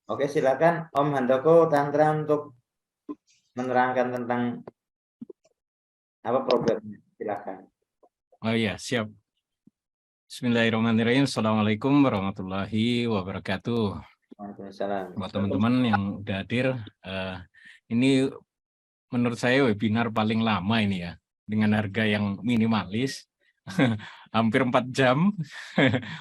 Oke, silakan Om Handoko Tantra untuk menerangkan tentang apa programnya. Silakan. Oh iya, siap. Bismillahirrahmanirrahim. Assalamualaikum warahmatullahi wabarakatuh. Waalaikumsalam. Buat teman-teman yang udah hadir, ini menurut saya webinar paling lama ini ya, dengan harga yang minimalis, hampir 4 jam,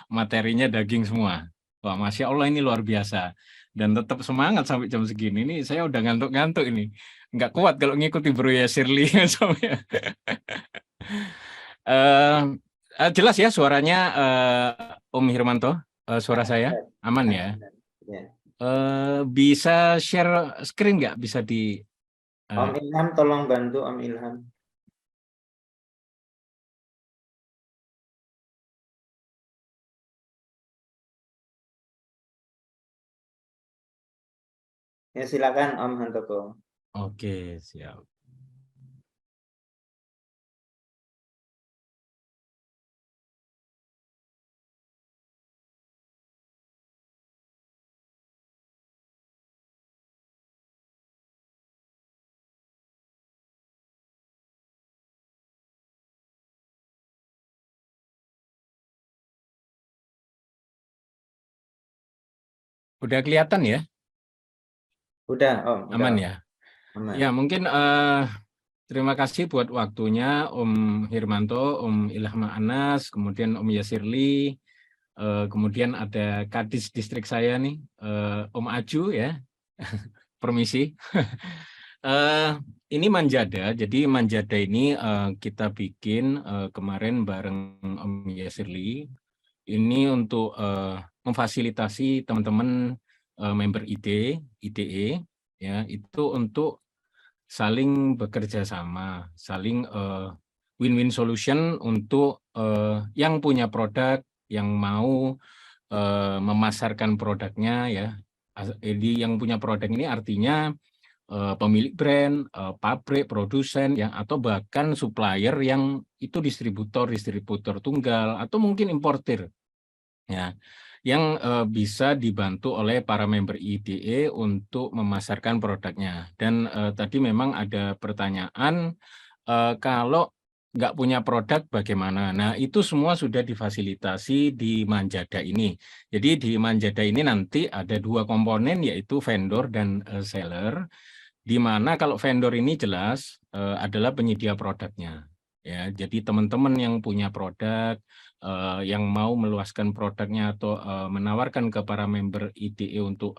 materinya daging semua. Wah, Masya Allah ini luar biasa. Dan tetap semangat sampai jam segini. Ini saya udah ngantuk-ngantuk ini. Nggak kuat kalau ngikuti Bro ya Shirley. Jelas ya suaranya Om Hirmanto, suara saya aman ya. Bisa share screen nggak? Bisa di Om Ilham tolong bantu Om Ilham. Ya silakan Om Handoko. Oke, siap. Udah kelihatan ya? Udah Om. Aman ya? Aman. Ya mungkin terima kasih buat waktunya Om Hirmanto, Om Ilham Anas, kemudian Om Yasirli, kemudian ada Kadis distrik saya nih, Om Aju ya, permisi. Ini Manjada, jadi Manjada ini kita bikin kemarin bareng Om Yasirli, ini untuk memfasilitasi teman-teman member IDE, ya itu untuk saling bekerja sama, saling win-win solution untuk yang punya produk, yang mau memasarkan produknya ya. Jadi yang punya produk ini artinya pemilik brand, pabrik, produsen, ya, atau bahkan supplier yang itu distributor tunggal, atau mungkin importir, ya, yang bisa dibantu oleh para member IDE untuk memasarkan produknya. Dan tadi memang ada pertanyaan, kalau nggak punya produk bagaimana? Nah, itu semua sudah difasilitasi di Manjada ini. Jadi di Manjada ini nanti ada 2 komponen, yaitu vendor dan seller, di mana kalau vendor ini jelas adalah penyedia produknya. Ya, jadi teman-teman yang punya produk, yang mau meluaskan produknya atau menawarkan ke para member IDE untuk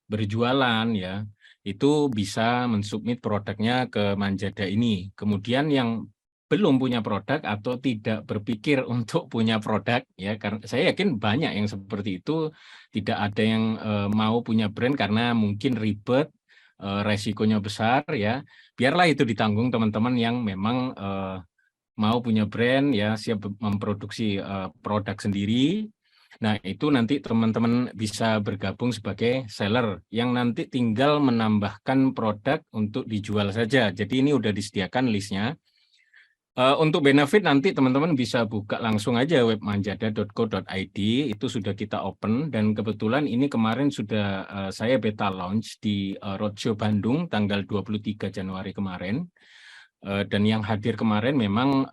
berjualan ya, itu bisa mensubmit produknya ke Manjada ini. Kemudian yang belum punya produk atau tidak berpikir untuk punya produk ya, karena saya yakin banyak yang seperti itu, tidak ada yang mau punya brand karena mungkin ribet, resikonya besar ya. Biarlah itu ditanggung teman-teman yang memang mau punya brand ya, siap memproduksi produk sendiri. Nah, itu nanti teman-teman bisa bergabung sebagai seller yang nanti tinggal menambahkan produk untuk dijual saja. Jadi ini udah disediakan listnya. Untuk benefit nanti teman-teman bisa buka langsung aja web manjada.co.id, itu sudah kita open, dan kebetulan ini kemarin sudah saya beta launch di Roadshow Bandung tanggal 23 Januari kemarin. Dan yang hadir kemarin memang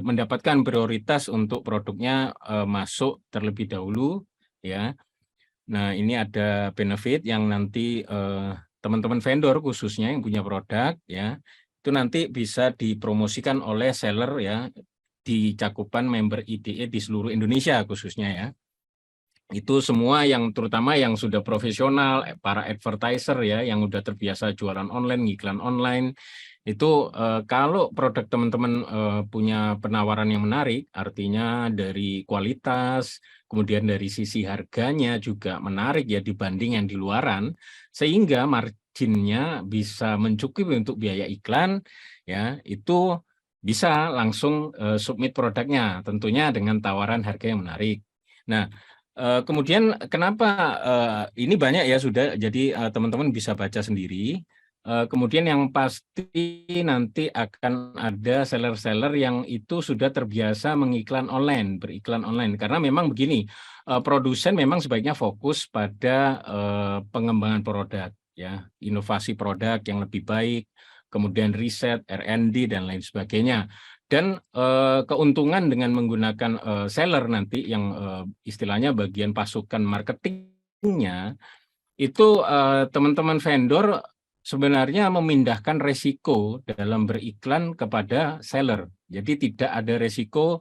mendapatkan prioritas untuk produknya masuk terlebih dahulu ya. Nah, ini ada benefit yang nanti teman-teman vendor khususnya yang punya produk ya, itu nanti bisa dipromosikan oleh seller ya di cakupan member IDE di seluruh Indonesia khususnya ya. Itu semua yang terutama yang sudah profesional, para advertiser ya, yang udah terbiasa jualan online, iklan online, itu kalau produk teman-teman punya penawaran yang menarik, artinya dari kualitas, kemudian dari sisi harganya juga menarik ya dibanding yang di luaran, sehingga marginnya bisa mencukupi untuk biaya iklan, ya itu bisa langsung submit produknya, tentunya dengan tawaran harga yang menarik. Nah, kemudian kenapa ini banyak ya sudah, jadi teman-teman bisa baca sendiri. Kemudian yang pasti nanti akan ada seller-seller yang itu sudah terbiasa mengiklan online, beriklan online. Karena memang begini, produsen memang sebaiknya fokus pada pengembangan produk, ya, inovasi produk yang lebih baik, kemudian riset, R&D dan lain sebagainya. Dan keuntungan dengan menggunakan seller nanti yang istilahnya bagian pasukan marketingnya itu teman-teman vendor sebenarnya memindahkan resiko dalam beriklan kepada seller. Jadi tidak ada resiko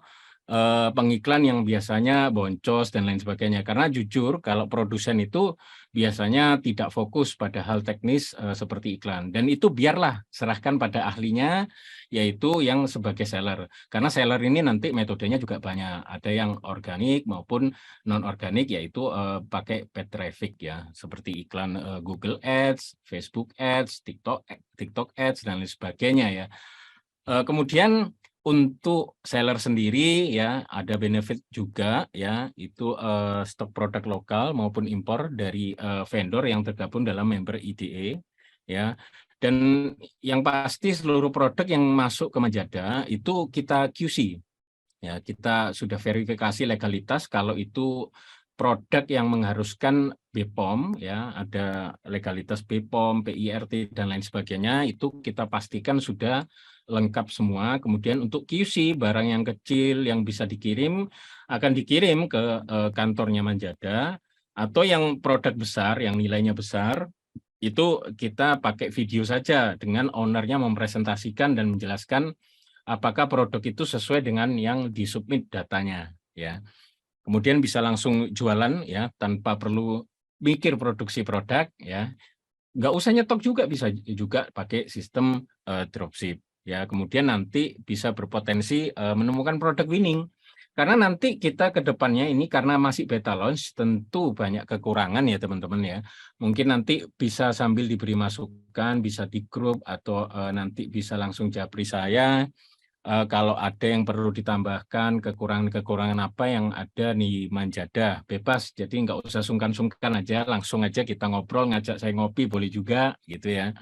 pengiklan yang biasanya boncos dan lain sebagainya. Karena jujur kalau produsen itu biasanya tidak fokus pada hal teknis seperti iklan. Dan itu biarlah serahkan pada ahlinya, yaitu yang sebagai seller. Karena seller ini nanti metodenya juga banyak. Ada yang organik maupun non-organik, yaitu pakai paid traffic ya, seperti iklan Google Ads, Facebook Ads, TikTok Ads, dan lain sebagainya ya. Kemudian untuk seller sendiri ya ada benefit juga ya, itu stok produk lokal maupun impor dari vendor yang tergabung dalam member IDA ya. Dan yang pasti seluruh produk yang masuk ke Manjada itu kita QC. Ya, kita sudah verifikasi legalitas kalau itu produk yang mengharuskan BPOM, ya, ada legalitas BPOM, PIRT dan lain sebagainya, itu kita pastikan sudah lengkap semua. Kemudian untuk QC, barang yang kecil yang bisa dikirim akan dikirim ke kantornya Manjada, atau yang produk besar, yang nilainya besar, itu kita pakai video saja dengan ownernya mempresentasikan dan menjelaskan apakah produk itu sesuai dengan yang disubmit datanya ya. Kemudian bisa langsung jualan ya tanpa perlu mikir produksi produk ya. Nggak usah nyetok juga, bisa juga pakai sistem dropship ya. Kemudian nanti bisa berpotensi menemukan produk winning. Karena nanti kita ke depannya ini karena masih beta launch tentu banyak kekurangan ya teman-teman ya. Mungkin nanti bisa sambil diberi masukan, bisa di grup atau nanti bisa langsung japri saya. Kalau ada yang perlu ditambahkan, kekurangan-kekurangan apa yang ada di Manjada, bebas. Jadi nggak usah sungkan-sungkan aja, langsung aja kita ngobrol, ngajak saya ngopi, boleh juga gitu ya.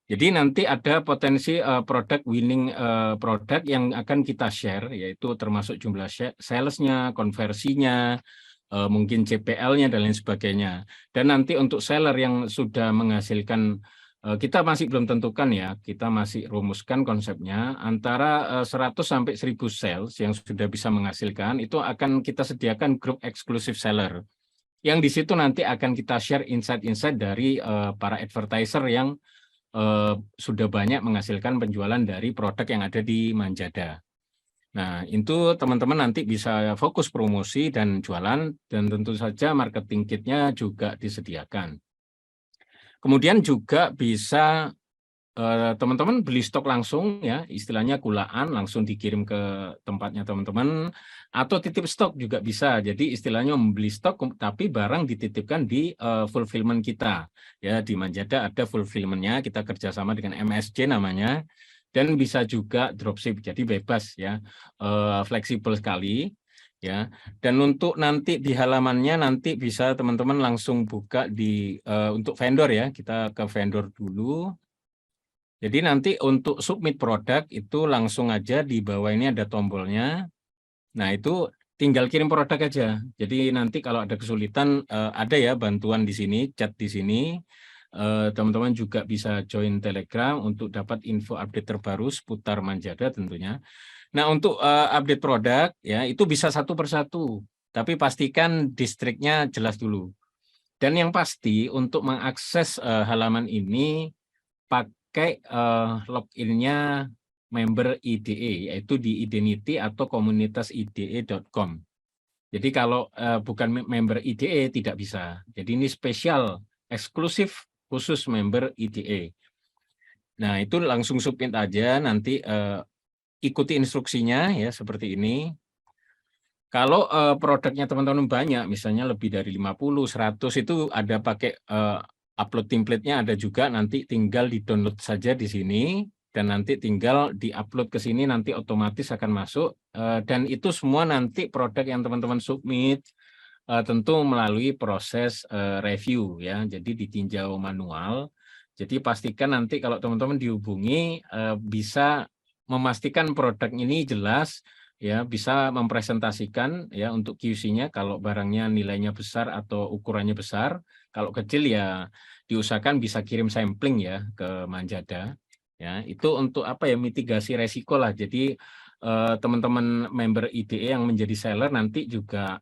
Jadi nanti ada potensi produk winning produk yang akan kita share, yaitu termasuk jumlah sales-nya, konversinya, mungkin CPL-nya, dan lain sebagainya. Dan nanti untuk seller yang sudah menghasilkan, kita masih belum tentukan ya, kita masih rumuskan konsepnya, antara 100 sampai 1000 sales yang sudah bisa menghasilkan, itu akan kita sediakan grup eksklusif seller. Yang di situ nanti akan kita share insight-insight dari para advertiser yang sudah banyak menghasilkan penjualan dari produk yang ada di Manjada. Nah, itu teman-teman nanti bisa fokus promosi dan jualan, dan tentu saja marketing kitnya juga disediakan. Kemudian juga bisa teman-teman beli stok langsung ya, istilahnya kulaan langsung dikirim ke tempatnya teman-teman, atau titip stok juga bisa. Jadi istilahnya membeli stok tapi barang dititipkan di fulfillment kita. Ya, di Manjada ada fulfillment-nya, kita kerjasama dengan MSC namanya, dan bisa juga dropship. Jadi bebas ya, fleksibel sekali. Ya, dan untuk nanti di halamannya nanti bisa teman-teman langsung buka di untuk vendor ya, kita ke vendor dulu. Jadi nanti untuk submit produk itu langsung aja di bawah ini ada tombolnya. Nah, itu tinggal kirim produk aja. Jadi nanti kalau ada kesulitan ada ya bantuan di sini, chat di sini. Teman-teman juga bisa join Telegram untuk dapat info update terbaru seputar Manjada tentunya. Nah, untuk update produk ya itu bisa satu persatu, tapi pastikan distriknya jelas dulu. Dan yang pasti untuk mengakses halaman ini pakai login-nya member IDE, yaitu di Identity atau komunitaside.com. Jadi kalau bukan member IDE tidak bisa. Jadi ini spesial, eksklusif, khusus member IDE. Nah, itu langsung submit aja, nanti ikuti instruksinya ya seperti ini. Kalau produknya teman-teman banyak, misalnya lebih dari 50, 100, itu ada pakai upload template-nya ada juga, nanti tinggal di-download saja di sini, dan nanti tinggal di-upload ke sini, nanti otomatis akan masuk, dan itu semua nanti produk yang teman-teman submit, tentu melalui proses review ya, jadi ditinjau manual, Jadi pastikan nanti kalau teman-teman dihubungi bisa memastikan produk ini jelas, ya, bisa mempresentasikan ya untuk QC-nya kalau barangnya nilainya besar atau ukurannya besar. Kalau kecil ya diusahakan bisa kirim sampling ya ke Manjada. Ya, itu untuk apa ya, mitigasi resiko lah. Jadi teman-teman member IDE yang menjadi seller nanti juga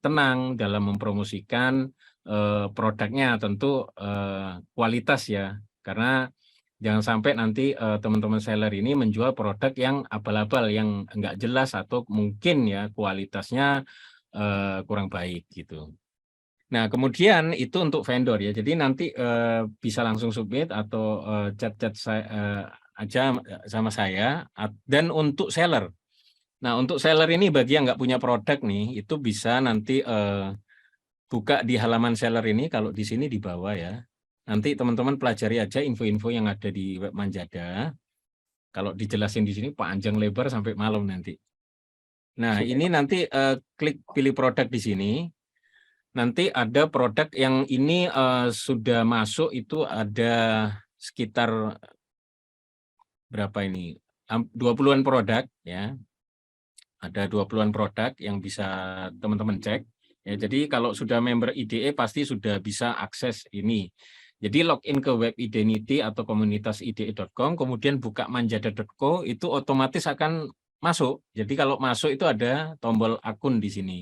tenang dalam mempromosikan produknya, tentu kualitas ya, karena jangan sampai nanti teman-teman seller ini menjual produk yang abal-abal, yang enggak jelas atau mungkin ya kualitasnya kurang baik gitu. Nah, kemudian itu untuk vendor ya. Jadi nanti bisa langsung submit atau chat-chat aja sama saya. Dan untuk seller. Nah, untuk seller ini bagi yang nggak punya produk nih, itu bisa nanti buka di halaman seller ini, kalau di sini di bawah ya. Nanti teman-teman pelajari aja info-info yang ada di web Manjada. Kalau dijelasin di sini panjang lebar sampai malam nanti. Nah, ini nanti klik pilih produk di sini. Nanti ada produk yang ini sudah masuk, itu ada sekitar berapa ini? 20-an produk ya. Ada 20-an produk yang bisa teman-teman cek. Ya, jadi kalau sudah member IDE pasti sudah bisa akses ini. Jadi login ke web identity atau komunitas ide.com, kemudian buka manjada.co, itu otomatis akan masuk. Jadi kalau masuk itu ada tombol akun di sini,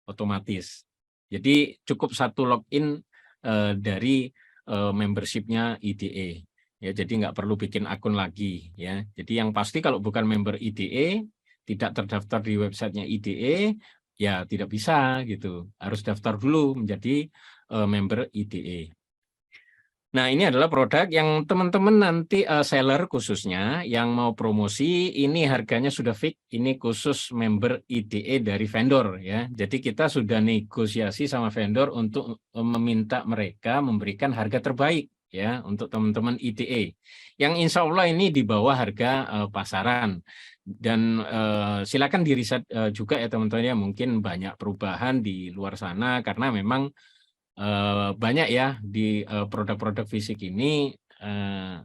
otomatis. Jadi cukup satu login dari membership-nya IDE. Ya, jadi nggak perlu bikin akun lagi. Ya, jadi yang pasti kalau bukan member IDE, tidak terdaftar di websitenya IDE, ya tidak bisa gitu. Harus daftar dulu menjadi member IDE. Nah, ini adalah produk yang teman-teman nanti seller khususnya yang mau promosi, ini harganya sudah fix, ini khusus member IDE dari vendor ya. Jadi kita sudah negosiasi sama vendor untuk meminta mereka memberikan harga terbaik ya untuk teman-teman IDE. Yang insya Allah ini di bawah harga pasaran. Dan silakan diriset juga ya teman-teman ya, mungkin banyak perubahan di luar sana karena memang banyak ya di produk-produk fisik ini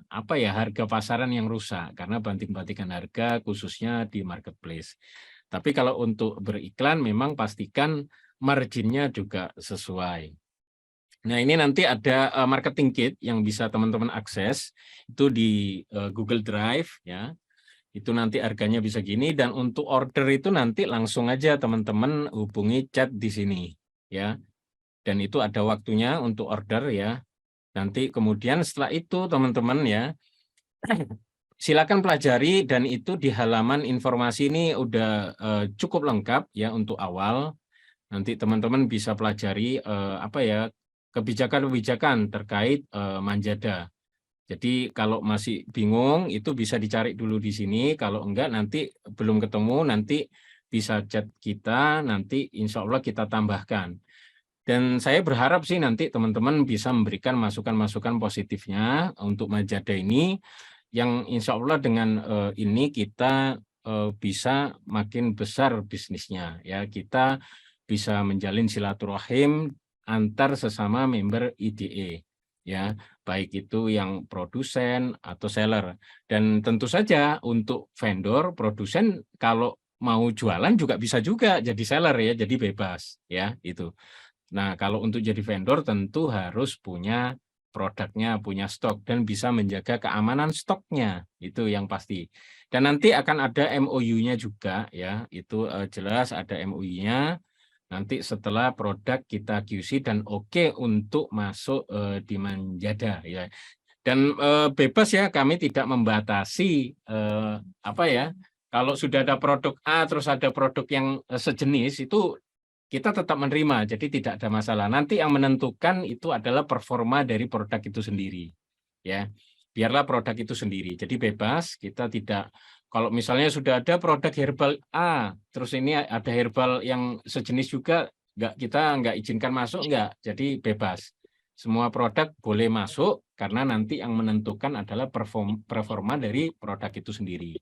apa ya, harga pasaran yang rusak karena banting-bantingan harga khususnya di marketplace. Tapi kalau untuk beriklan memang pastikan marginnya juga sesuai. Nah, ini nanti ada marketing kit yang bisa teman-teman akses itu di Google Drive ya. Itu nanti harganya bisa gini, dan untuk order itu nanti langsung aja teman-teman hubungi chat di sini ya. Dan itu ada waktunya untuk order ya. Nanti kemudian setelah itu teman-teman ya, silakan pelajari, dan itu di halaman informasi ini udah cukup lengkap ya untuk awal. Nanti teman-teman bisa pelajari apa ya, kebijakan-kebijakan terkait Manjada. Jadi kalau masih bingung itu bisa dicari dulu di sini. Kalau enggak nanti belum ketemu, nanti bisa chat kita, nanti insya Allah kita tambahkan. Dan saya berharap sih nanti teman-teman bisa memberikan masukan-masukan positifnya untuk Manjada ini, yang insya Allah dengan ini kita bisa makin besar bisnisnya. Ya, kita bisa menjalin silaturahim antar sesama member IDE. Ya, baik itu yang produsen atau seller. Dan tentu saja untuk vendor, produsen kalau mau jualan juga bisa juga jadi seller ya, jadi bebas ya itu. Nah, kalau untuk jadi vendor tentu harus punya produknya, punya stok, dan bisa menjaga keamanan stoknya, itu yang pasti. Dan nanti akan ada MOU-nya juga ya, itu jelas ada MOU-nya. Nanti setelah produk kita QC dan oke untuk masuk di Manjada ya. Dan bebas ya, kami tidak membatasi apa ya. Kalau sudah ada produk A terus ada produk yang sejenis, itu kita tetap menerima, jadi tidak ada masalah. Nanti yang menentukan itu adalah performa dari produk itu sendiri. Ya, biarlah produk itu sendiri. Jadi bebas, kita tidak, kalau misalnya sudah ada produk herbal A, terus ini ada herbal yang sejenis juga, kita nggak izinkan masuk, nggak. Jadi bebas. Semua produk boleh masuk karena nanti yang menentukan adalah performa dari produk itu sendiri.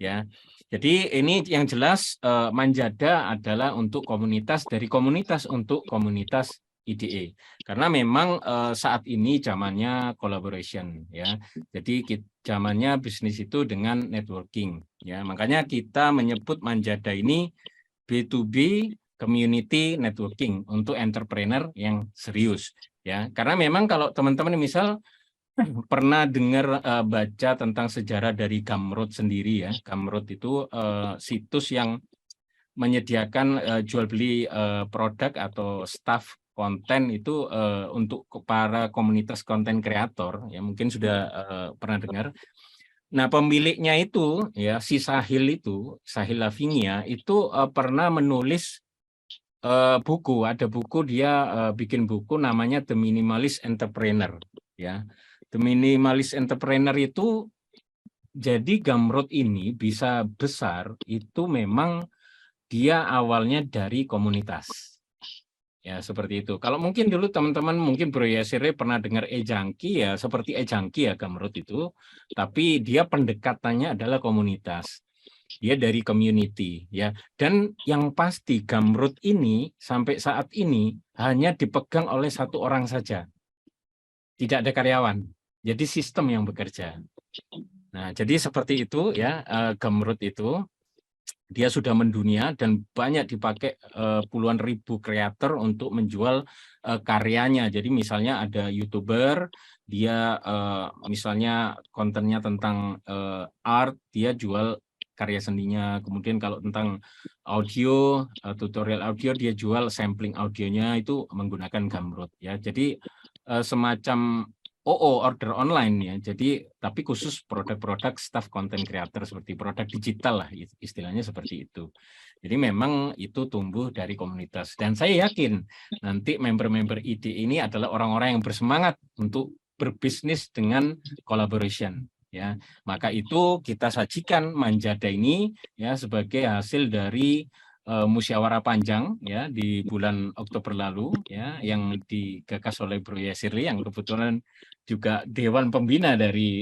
Ya, jadi ini yang jelas Manjada adalah untuk komunitas, dari komunitas untuk komunitas IDE. Karena memang saat ini zamannya collaboration ya. Jadi zamannya bisnis itu dengan networking ya. Makanya kita menyebut Manjada ini B2B community networking untuk entrepreneur yang serius ya. Karena memang kalau teman-teman misal pernah dengar baca tentang sejarah dari Gumroad sendiri ya. Gumroad itu situs yang menyediakan jual beli produk atau staff konten itu untuk para komunitas konten kreator ya, mungkin sudah pernah dengar. Nah, pemiliknya itu ya, si Sahil Lavinia itu pernah menulis buku, ada buku dia bikin buku namanya The Minimalist Entrepreneur ya. The Minimalist Entrepreneur itu jadi Gumroad ini bisa besar itu memang dia awalnya dari komunitas. Ya, seperti itu. Kalau mungkin dulu teman-teman mungkin Bro Yasir pernah dengar e-Junkie ya, seperti e-Junkie ya Gumroad itu, tapi dia pendekatannya adalah komunitas. Dia dari community ya. Dan yang pasti Gumroad ini sampai saat ini hanya dipegang oleh satu orang saja. Tidak ada karyawan. Jadi sistem yang bekerja. Nah, jadi seperti itu ya, Gumroad itu dia sudah mendunia dan banyak dipakai puluhan ribu kreator untuk menjual karyanya. Jadi misalnya ada YouTuber, dia misalnya kontennya tentang art, dia jual karya seninya. Kemudian kalau tentang audio, tutorial audio, dia jual sampling audionya itu menggunakan Gumroad ya. Jadi semacam order online ya. Jadi tapi khusus produk-produk staff content creator seperti produk digital lah istilahnya seperti itu. Jadi memang itu tumbuh dari komunitas dan saya yakin nanti member-member ID ini adalah orang-orang yang bersemangat untuk berbisnis dengan collaboration ya. Maka itu kita sajikan Manjada ini ya sebagai hasil dari musyawarah panjang ya di bulan Oktober lalu ya yang digagas oleh Bro Yasirli yang kebetulan juga dewan pembina dari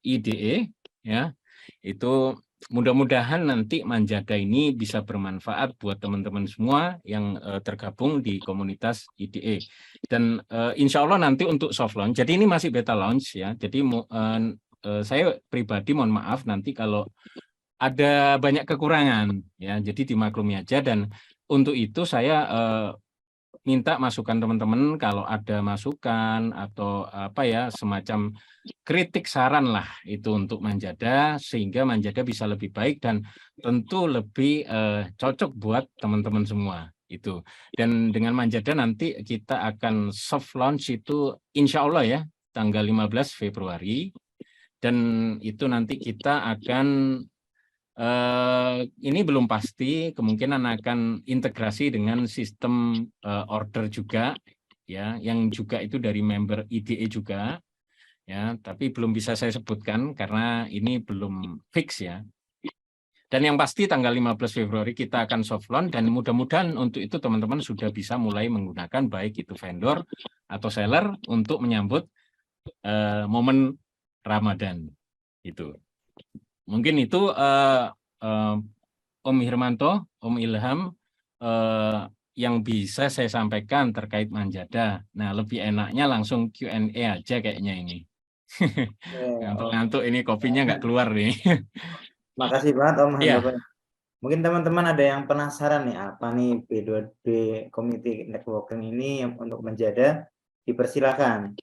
IDE ya. Itu mudah-mudahan nanti Manjada ini bisa bermanfaat buat teman-teman semua yang tergabung di komunitas IDE. Dan insya Allah nanti untuk soft launch, jadi ini masih beta launch ya. Jadi saya pribadi mohon maaf nanti kalau ada banyak kekurangan ya, jadi dimaklumi aja. Dan untuk itu saya minta masukan teman-teman kalau ada masukan atau apa ya semacam kritik saran lah itu untuk Manjada sehingga Manjada bisa lebih baik dan tentu lebih cocok buat teman-teman semua itu. Dan dengan Manjada nanti kita akan soft launch itu insya Allah ya tanggal 15 Februari dan itu nanti kita akan ini belum pasti, kemungkinan akan integrasi dengan sistem order juga, ya, yang juga itu dari member IDE juga, ya, tapi belum bisa saya sebutkan karena ini belum fix ya. Dan yang pasti tanggal 15 Februari kita akan soft launch dan mudah-mudahan untuk itu teman-teman sudah bisa mulai menggunakan baik itu vendor atau seller untuk menyambut momen Ramadan itu. Mungkin itu Om Hirmanto, Om Ilham yang bisa saya sampaikan terkait Manjada. Nah, lebih enaknya langsung Q&A aja kayaknya ini. Ngantuk-ngantuk ini kopinya nggak keluar nih. Makasih banget Om Iya. Handoko. Mungkin teman-teman ada yang penasaran nih apa nih B2B Community Networking ini untuk Manjada, dipersilakan.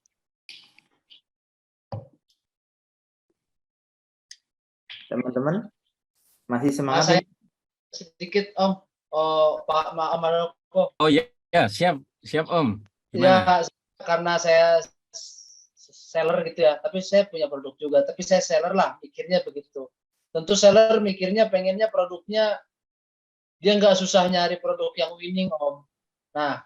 Teman-teman masih semangat? Saya sedikit Om, Pak Handoko. Oh ya, siap Om. Gimana? Ya, karena saya seller gitu ya, tapi saya punya produk juga, tapi saya seller lah, mikirnya begitu. Tentu seller mikirnya pengennya produknya dia nggak susah nyari produk yang winning Om. Nah,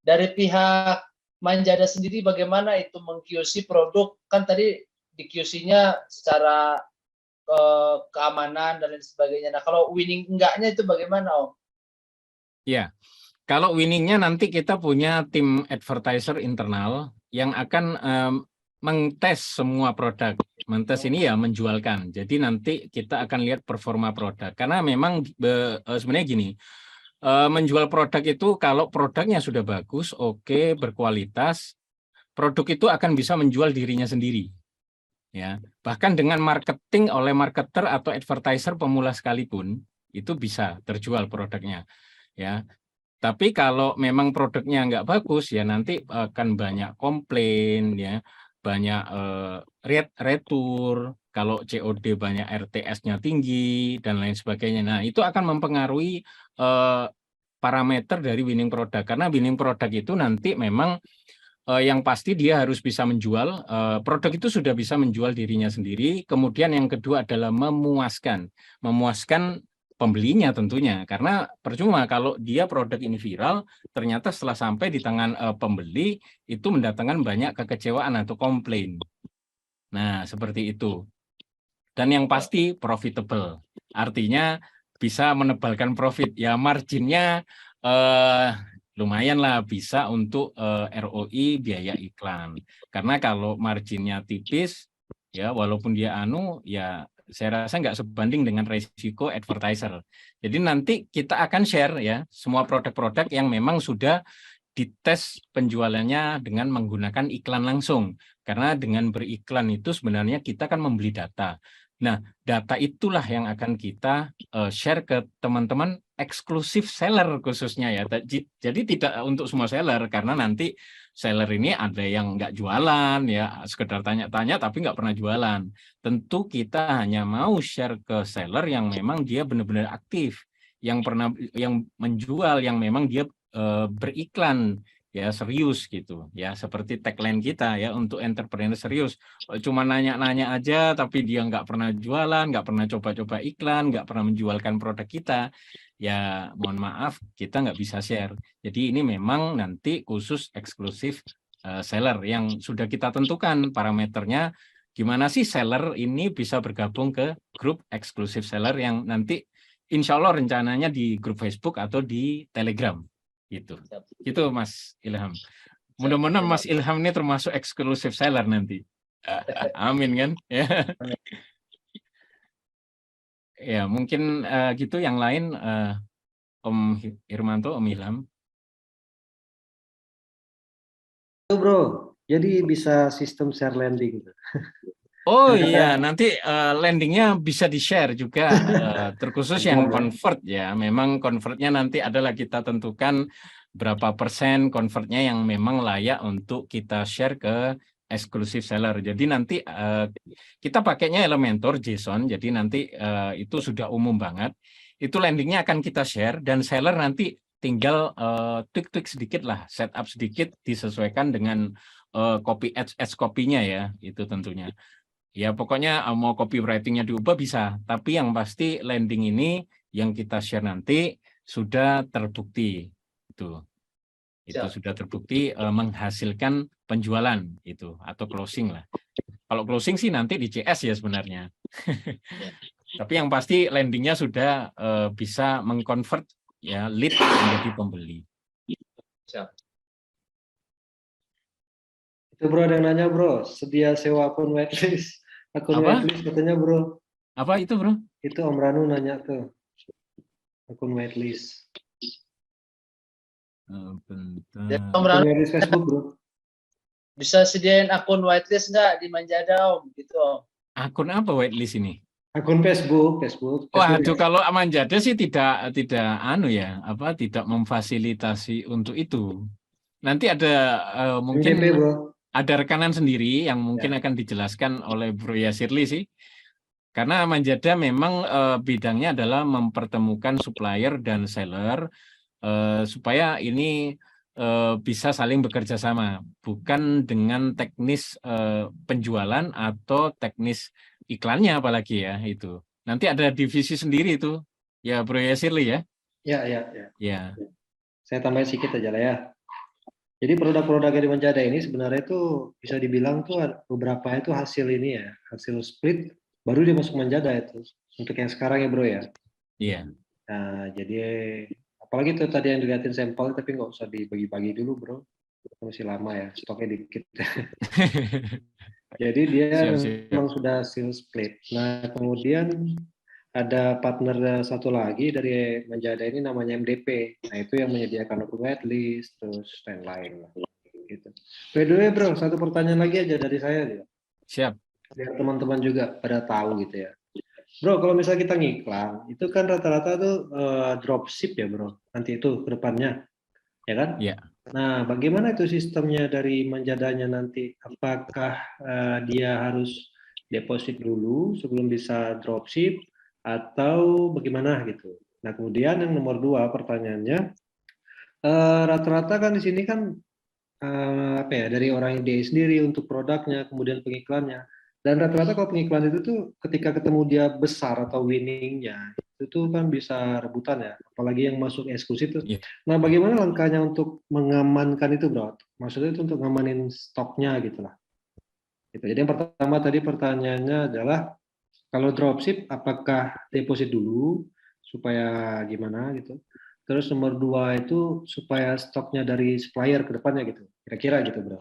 dari pihak Manjada sendiri bagaimana itu meng-QC produk, kan tadi di QC-nya secara keamanan dan lain sebagainya. Nah, kalau winning enggaknya itu bagaimana Om? Ya, kalau winningnya nanti kita punya tim advertiser internal yang akan mengtes semua produk. Mentes ini ya menjualkan. Jadi nanti kita akan lihat performa produk. Karena memang sebenarnya gini, menjual produk itu kalau produknya sudah bagus, oke, berkualitas, produk itu akan bisa menjual dirinya sendiri. Ya, bahkan dengan marketing oleh marketer atau advertiser pemula sekalipun itu bisa terjual produknya. Ya, tapi kalau memang produknya nggak bagus ya nanti akan banyak komplain ya, banyak retur, kalau COD banyak RTS-nya tinggi dan lain sebagainya. Nah, itu akan mempengaruhi parameter dari winning product karena winning product itu nanti memang yang pasti dia harus bisa menjual produk itu sudah bisa menjual dirinya sendiri. Kemudian yang kedua adalah memuaskan pembelinya tentunya, karena percuma kalau dia produk ini viral, ternyata setelah sampai di tangan pembeli itu mendatangkan banyak kekecewaan atau komplain. Nah, seperti itu. Dan yang pasti profitable, artinya bisa menebalkan profit. Ya marginnya lumayan lah bisa untuk ROI biaya iklan. Karena kalau marginnya tipis, ya walaupun dia ya saya rasa nggak sebanding dengan resiko advertiser. Jadi nanti kita akan share ya semua produk-produk yang memang sudah dites penjualannya dengan menggunakan iklan langsung. Karena dengan beriklan itu sebenarnya kita kan membeli data. Nah, data itulah yang akan kita share ke teman-teman eksklusif seller khususnya ya. Jadi tidak untuk semua seller, karena nanti seller ini ada yang nggak jualan ya, sekedar tanya-tanya tapi nggak pernah jualan. Tentu kita hanya mau share ke seller yang memang dia benar-benar aktif, yang menjual, yang memang dia beriklan ya serius gitu ya, seperti tagline kita ya untuk entrepreneur serius. Cuma nanya-nanya aja tapi dia nggak pernah jualan, nggak pernah coba-coba iklan, nggak pernah menjualkan produk kita, ya mohon maaf kita nggak bisa share. Jadi ini memang nanti khusus eksklusif seller yang sudah kita tentukan parameternya. Gimana sih seller ini bisa bergabung ke grup eksklusif seller yang nanti insya Allah rencananya di grup Facebook atau di Telegram gitu. Itu Mas Ilham. Mudah-mudahan Mas Ilham ini termasuk eksklusif seller nanti. Amin kan? Ya mungkin gitu. Yang lain Om Irmanto, Om Ilham. Bro, jadi bisa sistem share landing. Oh iya, nanti landingnya bisa di-share juga, terkhusus yang convert ya. Memang convertnya nanti adalah kita tentukan berapa persen convertnya yang memang layak untuk kita share ke eksklusif seller. Jadi nanti kita pakainya Elementor JSON, jadi nanti itu sudah umum banget. Itu landingnya akan kita share dan seller nanti tinggal tweak-tweak sedikit lah, setup sedikit disesuaikan dengan copy ads copy-nya ya, itu tentunya. Ya pokoknya mau copywriting-nya diubah bisa, tapi yang pasti landing ini yang kita share nanti sudah terbukti itu sudah terbukti menghasilkan penjualan itu atau closing lah. Kalau closing sih nanti di CS ya sebenarnya. Tapi yang pasti landingnya sudah bisa mengconvert ya lead menjadi pembeli. Itu bro ada yang nanya bro, sedia sewa akun whitelist. Akun whitelist katanya bro. Apa itu bro? Itu Om Ranu nanya tuh. Akun whitelist. Bentar. Om Ranu, whitelist Facebook bro. bisa sediain akun whitelist nggak di Manjada Om? Gitu Om. Akun apa whitelist ini? Akun Facebook. Waduh, kalau Manjada sih tidak tidak memfasilitasi untuk itu. Nanti ada mungkin MDP, bro. Ada rekanan sendiri yang mungkin akan dijelaskan oleh Bro Yasirli sih. Karena Manjada memang bidangnya adalah mempertemukan supplier dan seller supaya ini bisa saling bekerja sama, bukan dengan teknis penjualan atau teknis iklannya apalagi ya itu. Nanti ada divisi sendiri itu, ya Bro Yasirli ya. Ya. Saya tambahin sedikit aja lah ya. Jadi produk-produk dari Manjada ini sebenarnya itu bisa dibilang tuh beberapa itu hasil ini ya, hasil split baru dia masuk Manjada itu. Untuk yang sekarang ya bro ya. Iya. Nah jadi apalagi tuh tadi yang dilihatin sampel tapi nggak usah dibagi-bagi dulu bro, masih lama ya, stoknya dikit. Jadi dia memang sudah hasil split. Nah kemudian ada partner satu lagi dari Menjada ini namanya MDP. Nah, itu yang menyediakan dokumen list, terus lain-lain. Gitu. By the way, bro, satu pertanyaan lagi aja dari saya nih. Siap. Biar teman-teman juga pada tahu gitu ya. Bro, kalau misalnya kita ngiklan, itu kan rata-rata tuh dropship ya, bro. Nanti itu ke depannya, ya kan? Ya. Nah, bagaimana itu sistemnya dari Menjadanya nanti? Apakah dia harus deposit dulu sebelum bisa dropship atau bagaimana gitu? Nah, kemudian yang nomor 2 pertanyaannya, rata-rata kan di sini kan apa ya, dari orang ide sendiri untuk produknya, kemudian pengiklannya. Dan rata-rata kalau pengiklan itu tuh ketika ketemu dia besar atau winningnya, itu tuh kan bisa rebutan ya, apalagi yang masuk eksklusif tuh. Ya. Nah, bagaimana langkahnya untuk mengamankan itu, bro? Maksudnya itu untuk ngamanin stoknya gitu lah. Gitu. Jadi yang pertama tadi pertanyaannya adalah, kalau dropship apakah deposit dulu supaya gimana gitu. Terus nomor 2 itu supaya stoknya dari supplier ke depannya gitu. Kira-kira gitu, bro.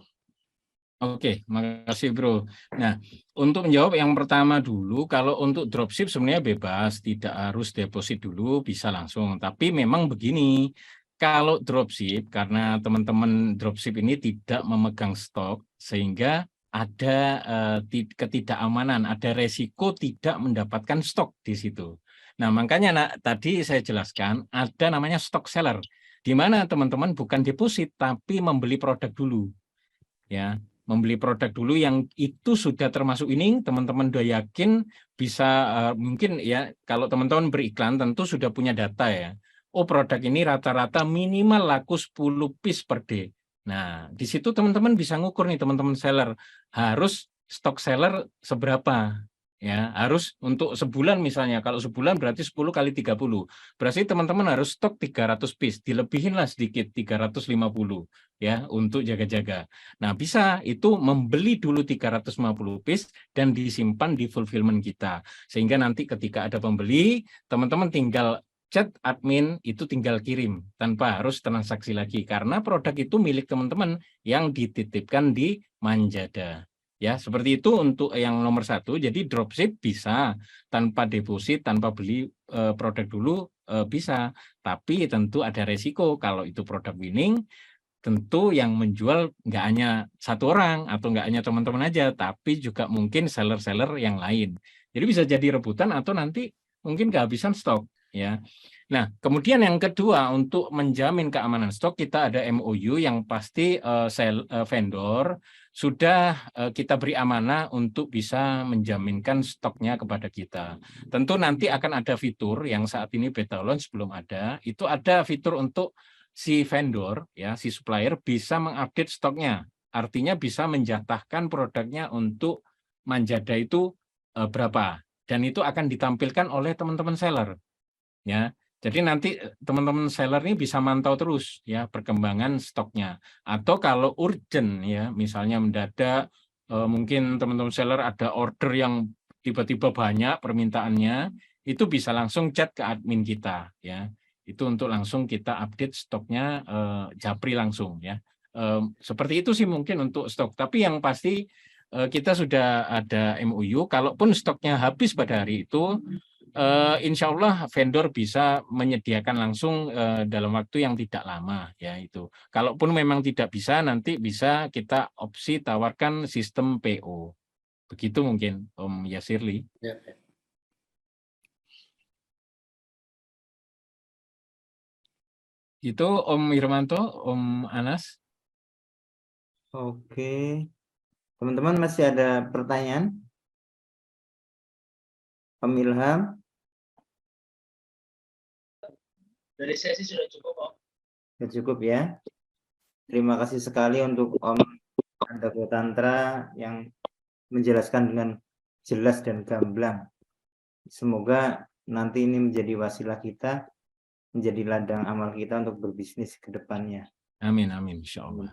Oke, makasih bro. Nah, untuk menjawab yang pertama dulu, kalau untuk dropship sebenarnya bebas, tidak harus deposit dulu, bisa langsung. Tapi memang begini, kalau dropship, karena teman-teman dropship ini tidak memegang stok, sehingga ada ketidakamanan, ada resiko tidak mendapatkan stok di situ. Nah, makanya tadi saya jelaskan, ada namanya stock seller, di mana teman-teman bukan deposit, tapi membeli produk dulu. Ya, membeli produk dulu yang itu sudah termasuk ini, teman-teman udah yakin bisa mungkin ya, kalau teman-teman beriklan tentu sudah punya data ya. Oh, produk ini rata-rata minimal laku 10 piece per day. Nah, di situ teman-teman bisa ngukur nih, teman-teman seller harus stok seller seberapa. Ya, harus untuk sebulan misalnya, kalau sebulan berarti 10 kali 30. Berarti teman-teman harus stok 300 piece, dilebihinlah sedikit 350 ya untuk jaga-jaga. Nah, bisa itu membeli dulu 350 piece dan disimpan di fulfillment kita. Sehingga nanti ketika ada pembeli, teman-teman tinggal chat admin, itu tinggal kirim tanpa harus transaksi lagi. Karena produk itu milik teman-teman yang dititipkan di Manjada. Ya, seperti itu untuk yang nomor 1. Jadi dropship bisa tanpa deposit, tanpa beli produk dulu bisa. Tapi tentu ada resiko kalau itu produk winning, tentu yang menjual nggak hanya satu orang atau nggak hanya teman-teman aja, tapi juga mungkin seller-seller yang lain. Jadi bisa jadi rebutan atau nanti mungkin kehabisan stok ya. Nah, kemudian yang kedua, untuk menjamin keamanan stok, kita ada MOU yang pasti vendor sudah kita beri amanah untuk bisa menjaminkan stoknya kepada kita. Tentu nanti akan ada fitur yang saat ini beta launch belum ada, itu ada fitur untuk si vendor ya, si supplier bisa mengupdate stoknya. Artinya bisa menjatahkan produknya untuk Manjada itu berapa, dan itu akan ditampilkan oleh teman-teman seller ya. Jadi nanti teman-teman seller ini bisa mantau terus ya perkembangan stoknya. Atau kalau urgent ya, misalnya mendadak mungkin teman-teman seller ada order yang tiba-tiba banyak permintaannya, itu bisa langsung chat ke admin kita ya. Itu untuk langsung kita update stoknya, japri langsung ya. Seperti itu sih mungkin untuk stok. Tapi yang pasti kita sudah ada MOU, kalaupun stoknya habis pada hari itu, insya Allah vendor bisa menyediakan langsung dalam waktu yang tidak lama ya itu. Kalaupun memang tidak bisa, nanti bisa kita opsi tawarkan sistem PO. Begitu mungkin Om Yasirli. Ya. Itu Om Irmanto, Om Anas. Oke. Teman-teman masih ada pertanyaan? Om Ilham? Dari saya sih sudah cukup, Om. Sudah cukup ya. Terima kasih sekali untuk Om Andako Tantra yang menjelaskan dengan jelas dan gamblang. Semoga nanti ini menjadi wasilah kita, menjadi ladang amal kita untuk berbisnis ke depannya. Amin, amin, insya Allah.